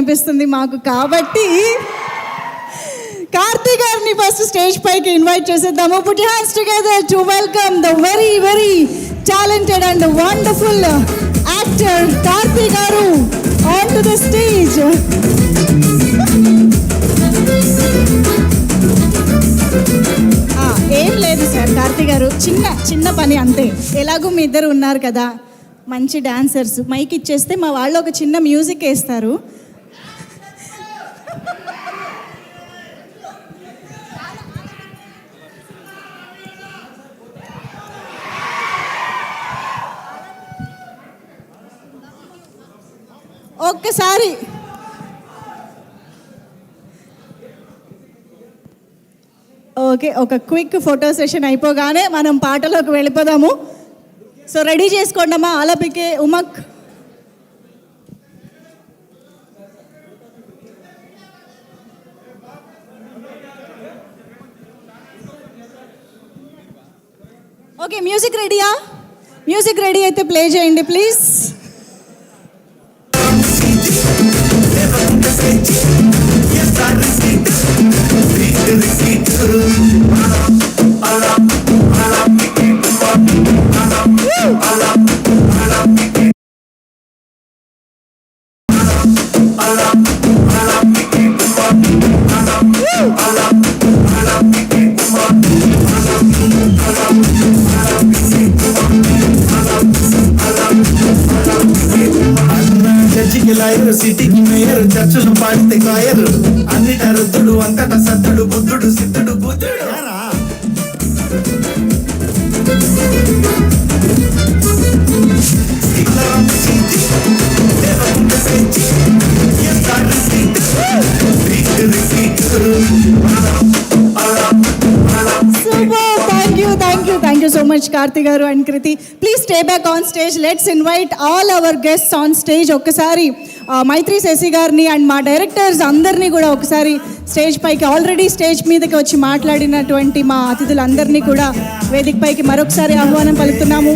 అనిపిస్తుంది మాకు. కాబట్టి కార్తీ గారిని ఫస్ట్ స్టేజ్ పైకి ఇన్వైట్ చేసేద్దాము. Put your hands together to welcome the very very talented and wonderful actor Karthi garu on to the stage. ఏం లేదు సార్, కార్తీ గారు చిన్న పని అంతే. ఎలాగో మీ ఇద్దరు ఉన్నారు కదా, మంచి డాన్సర్స్, మైక్ ఇచ్చేస్తే మా వాళ్ళు ఒక చిన్న మ్యూజిక్ వేస్తారు. ఒక్కసారి ఓకే, ఒక క్విక్ ఫోటో సెషన్ అయిపోగానే మనం పాటలోకి వెళ్ళిపోదాము. సో రెడీ చేసుకోండమ్మా. ఆలపికే ఉమక్. ఓకే, మ్యూజిక్ రెడీయా? మ్యూజిక్ రెడీ అయితే ప్లే చేయండి ప్లీజ్. లాయరు, సిటీకి మేయరు, చర్చలు పాడితే కాయరు, అన్నిట రుద్దుడు, అంతట సత్తుడు, బుద్ధుడు సిద్ధుడు బుద్ధుడు. Thank you so much Karthi garu and Kriti. Please stay back on stage. Let's invite all our guests on stage. ఒక్కసారి మైత్రి శశి గారిని అండ్ మా డైరెక్టర్స్ అందరినీ కూడా ఒకసారి స్టేజ్ పైకి, ఆల్రెడీ స్టేజ్ మీదకి వచ్చి మాట్లాడినటువంటి మా అతిథులందరినీ కూడా వేదిక పైకి మరొకసారి ఆహ్వానం పలుకుతున్నాము.